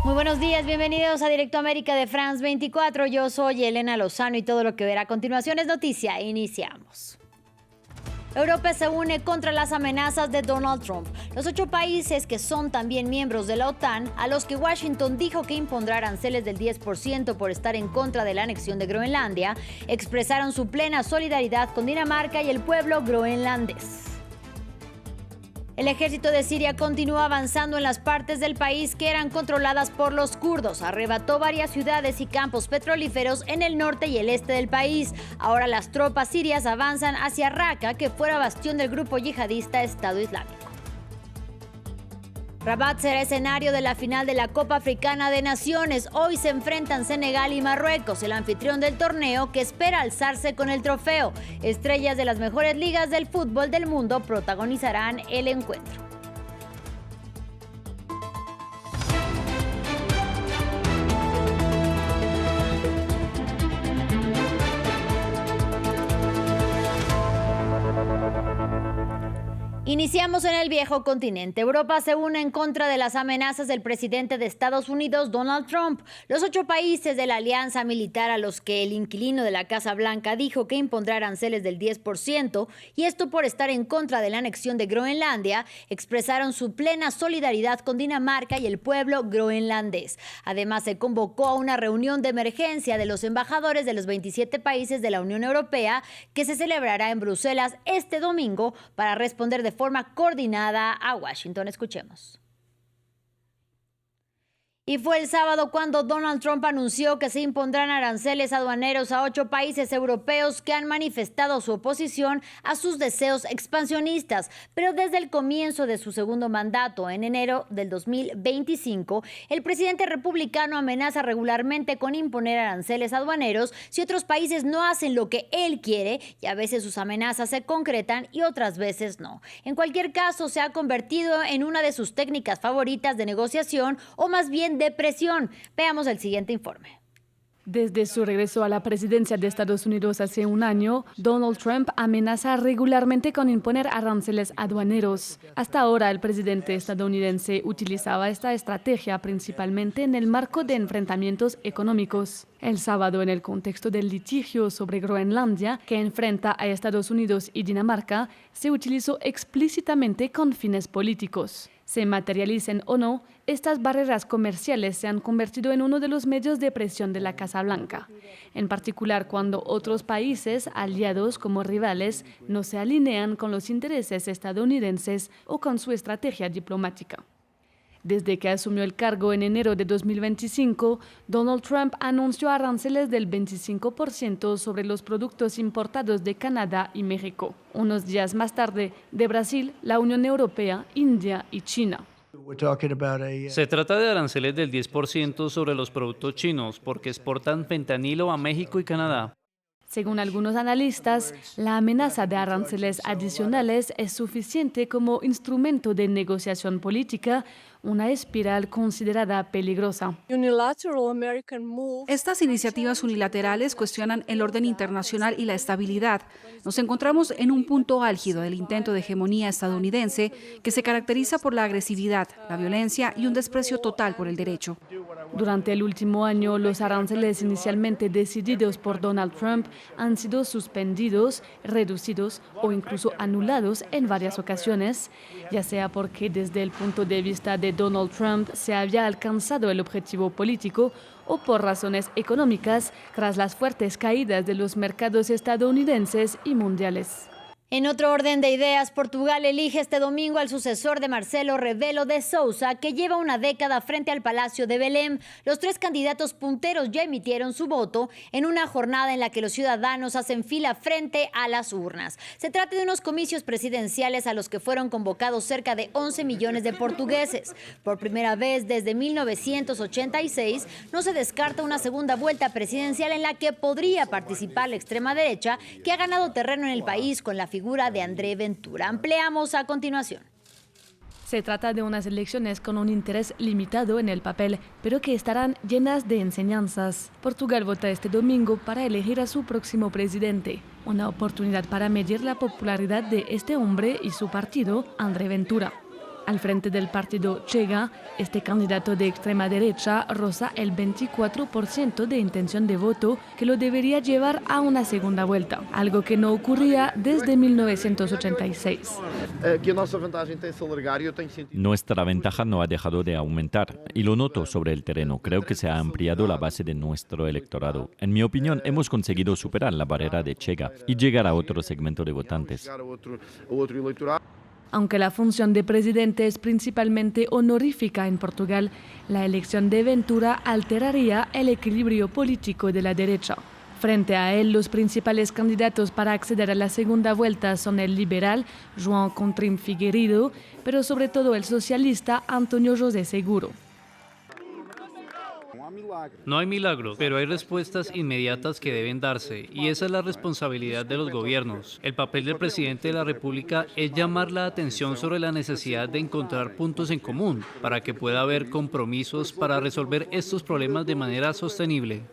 Muy buenos días, bienvenidos a Directo América de France 24. Yo soy Elena Lozano y todo lo que verá a continuación es noticia. Iniciamos. Europa se une contra las amenazas de Donald Trump. Los 8 países que son también miembros de la OTAN, a los que Washington dijo que impondrá aranceles del 10% por estar en contra de la anexión de Groenlandia, expresaron su plena solidaridad con Dinamarca y el pueblo groenlandés. El ejército de Siria continúa avanzando en las partes del país que eran controladas por los kurdos. Arrebató varias ciudades y campos petrolíferos en el norte y el este del país. Ahora las tropas sirias avanzan hacia Raqqa, que fuera bastión del grupo yihadista Estado Islámico. Rabat será escenario de la final de la Copa Africana de Naciones. Hoy se enfrentan Senegal y Marruecos, el anfitrión del torneo que espera alzarse con el trofeo. Estrellas de las mejores ligas del fútbol del mundo protagonizarán el encuentro. Iniciamos en el viejo continente. Europa se une en contra de las amenazas del presidente de Estados Unidos, Donald Trump. Los 8 países de la alianza militar a los que el inquilino de la Casa Blanca dijo que impondrá aranceles del 10%, y esto por estar en contra de la anexión de Groenlandia, expresaron su plena solidaridad con Dinamarca y el pueblo groenlandés. Además, se convocó a una reunión de emergencia de los embajadores de los 27 países de la Unión Europea que se celebrará en Bruselas este domingo para responder de forma coordinada a Washington. Escuchemos. Y fue el sábado cuando Donald Trump anunció que se impondrán aranceles aduaneros a 8 países europeos que han manifestado su oposición a sus deseos expansionistas. Pero desde el comienzo de su segundo mandato, en enero del 2025, el presidente republicano amenaza regularmente con imponer aranceles aduaneros si otros países no hacen lo que él quiere, y a veces sus amenazas se concretan y otras veces no. En cualquier caso, se ha convertido en una de sus técnicas favoritas de negociación, o más bien de presión. Veamos el siguiente informe. Desde su regreso a la presidencia de Estados Unidos hace un año, Donald Trump amenaza regularmente con imponer aranceles aduaneros. Hasta ahora, el presidente estadounidense utilizaba esta estrategia principalmente en el marco de enfrentamientos económicos. El sábado, en el contexto del litigio sobre Groenlandia, que enfrenta a Estados Unidos y Dinamarca, se utilizó explícitamente con fines políticos. Se materialicen o no, estas barreras comerciales se han convertido en uno de los medios de presión de la Casa Blanca, en particular cuando otros países, aliados como rivales, no se alinean con los intereses estadounidenses o con su estrategia diplomática. Desde que asumió el cargo en enero de 2025, Donald Trump anunció aranceles del 25% sobre los productos importados de Canadá y México. Unos días más tarde, de Brasil, la Unión Europea, India y China. Se trata de aranceles del 10% sobre los productos chinos porque exportan fentanilo a México y Canadá. Según algunos analistas, la amenaza de aranceles adicionales es suficiente como instrumento de negociación política, una espiral considerada peligrosa. Estas iniciativas unilaterales cuestionan el orden internacional y la estabilidad. Nos encontramos en un punto álgido del intento de hegemonía estadounidense que se caracteriza por la agresividad, la violencia y un desprecio total por el derecho. Durante el último año, los aranceles inicialmente decididos por Donald Trump han sido suspendidos, reducidos o incluso anulados en varias ocasiones, ya sea porque desde el punto de vista de Donald Trump se había alcanzado el objetivo político o por razones económicas tras las fuertes caídas de los mercados estadounidenses y mundiales. En otro orden de ideas, Portugal elige este domingo al sucesor de Marcelo Rebelo de Sousa, que lleva una década frente al Palacio de Belém. Los 3 candidatos punteros ya emitieron su voto en una jornada en la que los ciudadanos hacen fila frente a las urnas. Se trata de unos comicios presidenciales a los que fueron convocados cerca de 11 millones de portugueses. Por primera vez desde 1986, no se descarta una segunda vuelta presidencial en la que podría participar la extrema derecha, que ha ganado terreno en el país con la figura de André Ventura. Ampliamos a continuación. Se trata de unas elecciones con un interés limitado en el papel, pero que estarán llenas de enseñanzas. Portugal vota este domingo para elegir a su próximo presidente, una oportunidad para medir la popularidad de este hombre y su partido, André Ventura. Al frente del partido Chega, este candidato de extrema derecha roza el 24% de intención de voto, que lo debería llevar a una segunda vuelta, algo que no ocurría desde 1986. Nuestra ventaja no ha dejado de aumentar y lo noto sobre el terreno. Creo que se ha ampliado la base de nuestro electorado. En mi opinión, hemos conseguido superar la barrera de Chega y llegar a otro segmento de votantes. Aunque la función de presidente es principalmente honorífica en Portugal, la elección de Ventura alteraría el equilibrio político de la derecha. Frente a él, los principales candidatos para acceder a la segunda vuelta son el liberal João Contrim Figueiredo, pero sobre todo el socialista António José Seguro. No hay milagro, pero hay respuestas inmediatas que deben darse, y esa es la responsabilidad de los gobiernos. El papel del presidente de la República es llamar la atención sobre la necesidad de encontrar puntos en común para que pueda haber compromisos para resolver estos problemas de manera sostenible.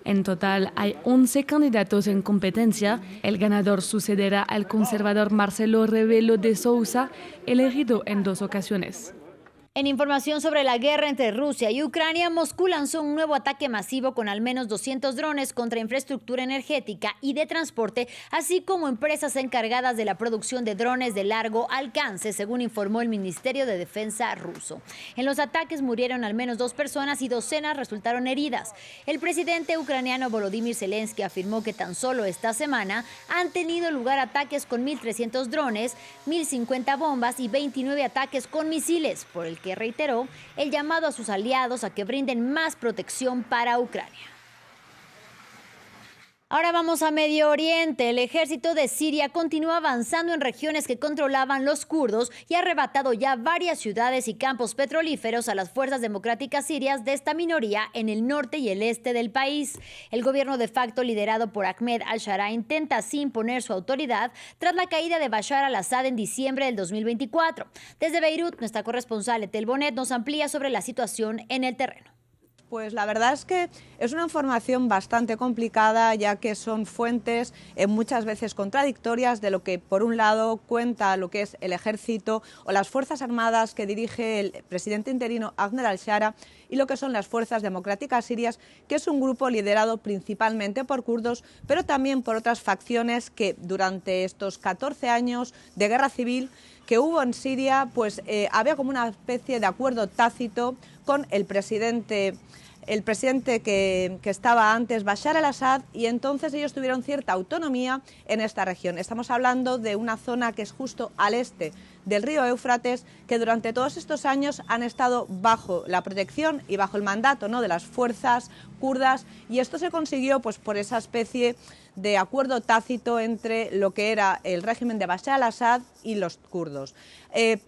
En total hay 11 candidatos en competencia. El ganador sucederá al conservador Marcelo Rebelo de Sousa, elegido en 2 ocasiones. En información sobre la guerra entre Rusia y Ucrania, Moscú lanzó un nuevo ataque masivo con al menos 200 drones contra infraestructura energética y de transporte, así como empresas encargadas de la producción de drones de largo alcance, según informó el Ministerio de Defensa ruso. En los ataques murieron al menos 2 personas y docenas resultaron heridas. El presidente ucraniano Volodymyr Zelensky afirmó que tan solo esta semana han tenido lugar ataques con 1.300 drones, 1.050 bombas y 29 ataques con misiles, por el que reiteró el llamado a sus aliados a que brinden más protección para Ucrania. Ahora vamos a Medio Oriente. El ejército de Siria continúa avanzando en regiones que controlaban los kurdos y ha arrebatado ya varias ciudades y campos petrolíferos a las fuerzas democráticas sirias de esta minoría en el norte y el este del país. El gobierno de facto liderado por Ahmed al-Shara intenta así imponer su autoridad tras la caída de Bashar al-Assad en diciembre del 2024. Desde Beirut, nuestra corresponsal Etel Bonet nos amplía sobre la situación en el terreno. Pues la verdad es que es una información bastante complicada, ya que son fuentes muchas veces contradictorias de lo que por un lado cuenta lo que es el ejército o las fuerzas armadas que dirige el presidente interino Ahmed al-Shara y lo que son las fuerzas democráticas sirias, que es un grupo liderado principalmente por kurdos, pero también por otras facciones que durante estos 14 años de guerra civil que hubo en Siria, pues había como una especie de acuerdo tácito con el presidente que estaba antes, Bashar al-Assad, y entonces ellos tuvieron cierta autonomía en esta región. Estamos hablando de una zona que es justo al este del río Éufrates, que durante todos estos años han estado bajo la protección y bajo el mandato, ¿no?, de las fuerzas kurdas, y esto se consiguió pues por esa especie de acuerdo tácito entre lo que era el régimen de Bashar al-Assad y los kurdos.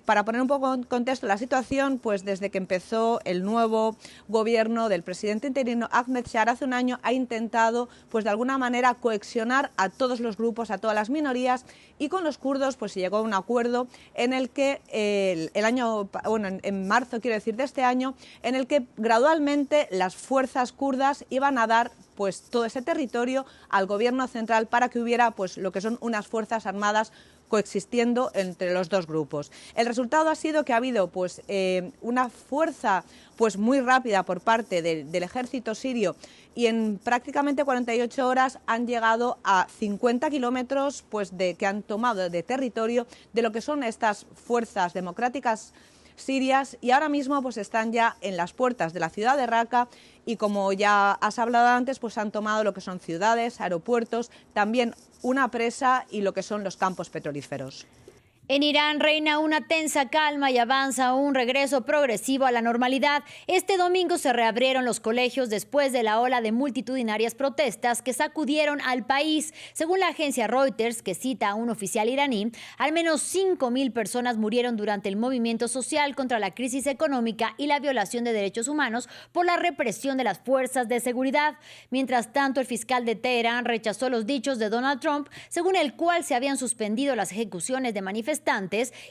Para poner un poco en contexto la situación, pues desde que empezó el nuevo gobierno del presidente interino Ahmed Shara hace un año, ha intentado pues de alguna manera cohesionar a todos los grupos, a todas las minorías, y con los kurdos pues se llegó a un acuerdo en el que en marzo, quiero decir, de este año, en el que gradualmente las fuerzas kurdas iban a dar pues todo ese territorio al gobierno central para que hubiera pues lo que son unas fuerzas armadas coexistiendo entre los dos grupos. El resultado ha sido que ha habido pues una fuerza pues muy rápida por parte del ejército sirio, y en prácticamente 48 horas han llegado a 50 kilómetros pues que han tomado de territorio de lo que son estas fuerzas democráticas sirias, y ahora mismo pues están ya en las puertas de la ciudad de Raqqa, y como ya has hablado antes, pues han tomado lo que son ciudades, aeropuertos, también una presa y lo que son los campos petrolíferos. En Irán reina una tensa calma y avanza un regreso progresivo a la normalidad. Este domingo se reabrieron los colegios después de la ola de multitudinarias protestas que sacudieron al país. Según la agencia Reuters, que cita a un oficial iraní, al menos 5.000 personas murieron durante el movimiento social contra la crisis económica y la violación de derechos humanos por la represión de las fuerzas de seguridad. Mientras tanto, el fiscal de Teherán rechazó los dichos de Donald Trump, según el cual se habían suspendido las ejecuciones de manifestantes,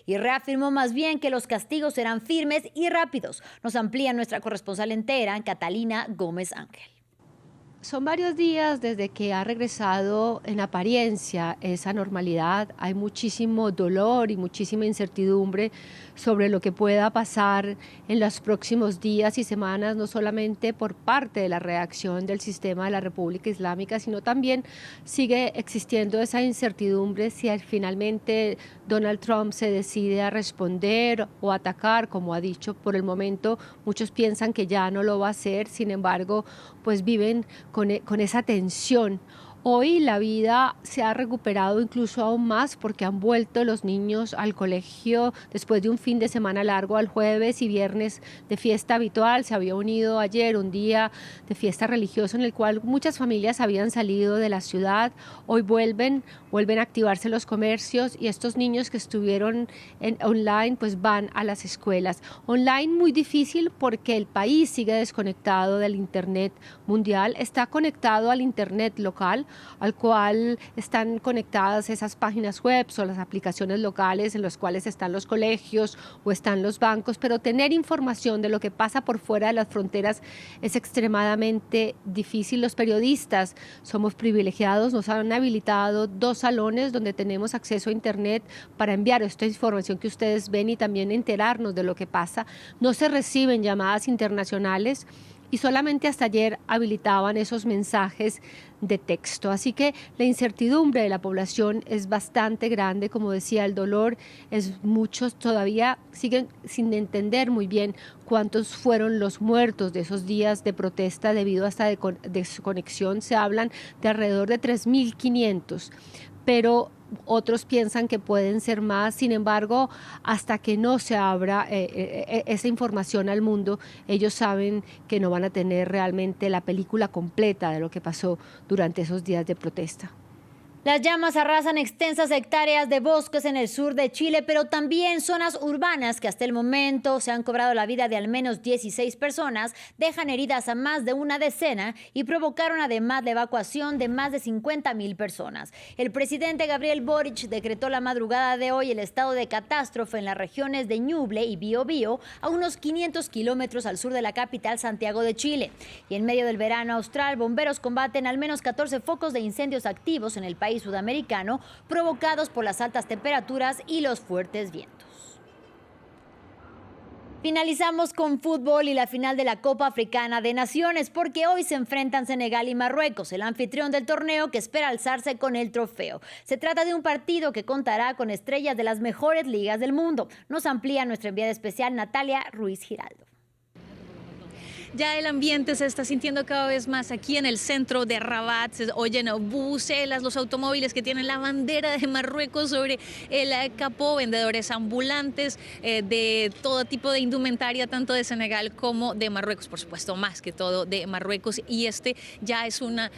y reafirmó más bien que los castigos serán firmes y rápidos. Nos amplía nuestra corresponsal en Teherán, Catalina Gómez Ángel. Son varios días desde que ha regresado en apariencia esa normalidad. Hay muchísimo dolor y muchísima incertidumbre sobre lo que pueda pasar en los próximos días y semanas, no solamente por parte de la reacción del sistema de la República Islámica, sino también sigue existiendo esa incertidumbre si finalmente Donald Trump se decide a responder o atacar, como ha dicho. Por el momento muchos piensan que ya no lo va a hacer, sin embargo, pues viven con esa tensión. Hoy la vida se ha recuperado incluso aún más porque han vuelto los niños al colegio después de un fin de semana largo, al jueves y viernes de fiesta habitual. Se había unido ayer un día de fiesta religiosa en el cual muchas familias habían salido de la ciudad. Hoy vuelven a activarse los comercios y estos niños que estuvieron online pues van a las escuelas. Online muy difícil porque el país sigue desconectado del internet mundial, está conectado al internet local, al cual están conectadas esas páginas web o las aplicaciones locales en las cuales están los colegios o están los bancos, pero tener información de lo que pasa por fuera de las fronteras es extremadamente difícil. Los periodistas somos privilegiados, nos han habilitado 2 salones donde tenemos acceso a internet para enviar esta información que ustedes ven y también enterarnos de lo que pasa. No se reciben llamadas internacionales y solamente hasta ayer habilitaban esos mensajes de texto. Así que la incertidumbre de la población es bastante grande, como decía, el dolor es mucho, todavía siguen sin entender muy bien cuántos fueron los muertos de esos días de protesta debido a esta desconexión. Se hablan de alrededor de 3.500, pero otros piensan que pueden ser más. Sin embargo, hasta que no se abra esa información al mundo, ellos saben que no van a tener realmente la película completa de lo que pasó durante esos días de protesta. Las llamas arrasan extensas hectáreas de bosques en el sur de Chile, pero también zonas urbanas que hasta el momento se han cobrado la vida de al menos 16 personas, dejan heridas a más de una decena y provocaron además la evacuación de más de 50.000 personas. El presidente Gabriel Boric decretó la madrugada de hoy el estado de catástrofe en las regiones de Ñuble y Biobío, a unos 500 kilómetros al sur de la capital Santiago de Chile. Y en medio del verano austral, bomberos combaten al menos 14 focos de incendios activos en el país sudamericano provocados por las altas temperaturas y los fuertes vientos. Finalizamos con fútbol y la final de la Copa Africana de Naciones, porque hoy se enfrentan Senegal y Marruecos, el anfitrión del torneo que espera alzarse con el trofeo. Se trata de un partido que contará con estrellas de las mejores ligas del mundo. Nos amplía nuestra enviada especial Natalia Ruiz Giraldo. Ya el ambiente se está sintiendo cada vez más aquí en el centro de Rabat. Se oyen bubucelas, los automóviles que tienen la bandera de Marruecos sobre el capó, vendedores ambulantes de todo tipo de indumentaria, tanto de Senegal como de Marruecos, por supuesto, más que todo de Marruecos. Y este ya es una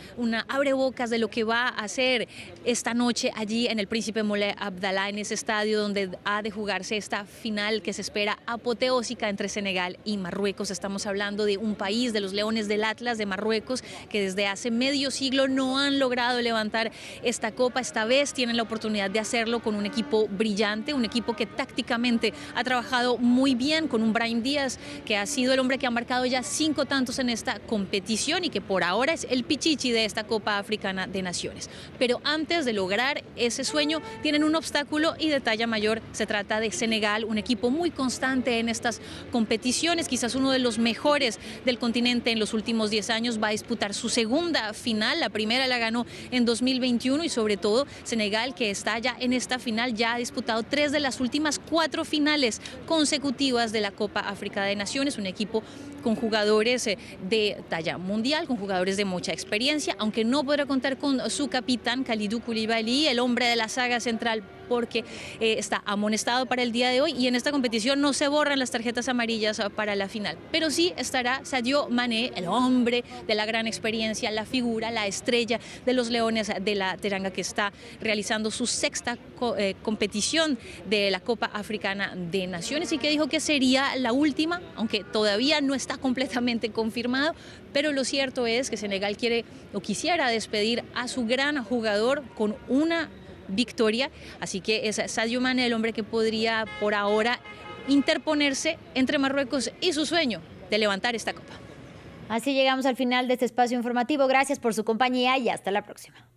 abrebocas de lo que va a hacer esta noche allí en el Príncipe Moulay Abdallah, en ese estadio donde ha de jugarse esta final que se espera apoteósica entre Senegal y Marruecos. Estamos hablando de un país, de los Leones del Atlas de Marruecos, que desde hace medio siglo no han logrado levantar esta copa. Esta vez tienen la oportunidad de hacerlo con un equipo brillante, un equipo que tácticamente ha trabajado muy bien, con un Brahim Díaz que ha sido el hombre que ha marcado ya 5 tantos en esta competición y que por ahora es el pichichi de esta Copa Africana de Naciones. Pero antes de lograr ese sueño tienen un obstáculo y de talla mayor. Se trata de Senegal, un equipo muy constante en estas competiciones, quizás uno de los mejores del continente en los últimos 10 años. Va a disputar su segunda final, la primera la ganó en 2021 y sobre todo Senegal, que está ya en esta final, ya ha disputado 3 de las últimas 4 finales consecutivas de la Copa Africana de Naciones, un equipo con jugadores de talla mundial, con jugadores de mucha experiencia, aunque no podrá contar con su capitán Kalidou Koulibaly, el hombre de la saga central, porque está amonestado para el día de hoy y en esta competición no se borran las tarjetas amarillas para la final. Pero sí estará Sadio Mané, el hombre de la gran experiencia, la figura, la estrella de los Leones de la Teranga, que está realizando su 6ª competición de la Copa Africana de Naciones y que dijo que sería la última, aunque todavía no está completamente confirmado. Pero lo cierto es que Senegal quiere o quisiera despedir a su gran jugador con una victoria, así que es Sadio Mané el hombre que podría por ahora interponerse entre Marruecos y su sueño de levantar esta copa. Así llegamos al final de este espacio informativo. Gracias por su compañía y hasta la próxima.